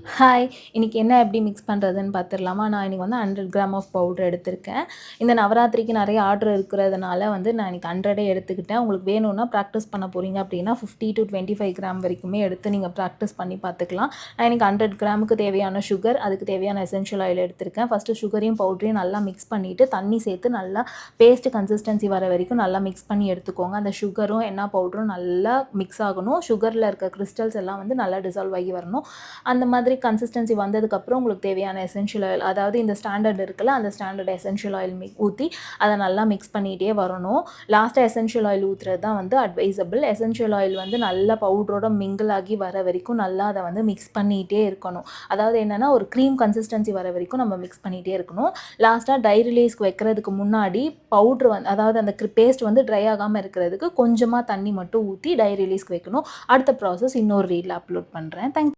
Hi! இன்னைக்கு என்ன எப்படி மிக்ஸ் பண்ணுறதுன்னு பார்த்துடலாமா? நான் இன்னைக்கு வந்து 100 கிராம் ஆஃப் பவுடர் எடுத்திருக்கேன். இந்த நவராத்திரிக்கு நெறைய ஆர்டர் இருக்கிறதுனால வந்து நான் இன்னைக்கு 100 எடுத்துக்கிட்டேன். உங்களுக்கு வேணும்னா ப்ராக்டிஸ் பண்ண போறீங்க அப்படின்னா 50 to 25 கிராம் வரைக்குமே எடுத்து நீங்க ப்ராக்டிஸ் பண்ணி பார்த்துக்கலாம். நான் இன்னைக்கு 100 கிராமுக்கு தேவையான சுகர், அதுக்கு தேவையான எசென்ஷியல் ஆயில் எடுத்திருக்கேன். ஃபர்ஸ்ட்டு சுகரையும், பவுடரையும் நல்லா மிக்ஸ் பண்ணிட்டு, தண்ணி சேர்த்து நல்லா பேஸ்ட் கன்சிஸ்டன்சி வர வரைக்கும் நல்லா மிக்ஸ் பண்ணி எடுத்துக்கோங்க. அந்த சுகரும், பவுடரும் நல்லா மிக்ஸ் ஆகணும். சுகர்ல இருக்க கிறிஸ்டல்ஸ் எல்லாம் வந்து நல்லா டிசால்வ் ஆகி வரணும். அந்த மாதிரி கன்சிஸ்டன்சி வந்ததுக்கப்புறம் உங்களுக்கு தேவையான எசென்ஷியல் ஆயில், அதாவது இந்த ஸ்டாண்டர்ட் இருக்குல்ல, அந்த ஸ்டாண்டர்ட் எசென்ஷியல் ஆயில் ஊத்தி அதை நல்லா மிக்ஸ் பண்ணிகிட்டே வரணும். லாஸ்ட்டாக எசென்ஷியல் ஆயில் ஊற்றுறது தான் வந்து அட்வைசபிள். எசென்ஷியல் ஆயில் வந்து நல்லா பவுடரோட மிங்கிள் ஆகி வர வரைக்கும் நல்லா அதை வந்து மிக்ஸ் பண்ணிகிட்டே இருக்கணும். அதாவது என்னென்னா ஒரு க்ரீம் கன்சிஸ்டன்சி வர வரைக்கும் நம்ம மிக்ஸ் பண்ணிகிட்டே இருக்கணும். லாஸ்ட்டாக ட்ரை ரிலீஸ்க்கு வைக்கிறதுக்கு முன்னாடி பவுட்ரு வந்து, அதாவது அந்த பேஸ்ட் வந்து ட்ரை ஆகாமல் இருக்கிறதுக்கு கொஞ்சமாக தண்ணி மட்டும் ஊற்றி ட்ரை ரிலீஸ்க்கு வைக்கணும். அடுத்த ப்ராசஸ் இன்னொரு ரீலில் அப்லோட் பண்ணுறேன். தேங்க்யூ.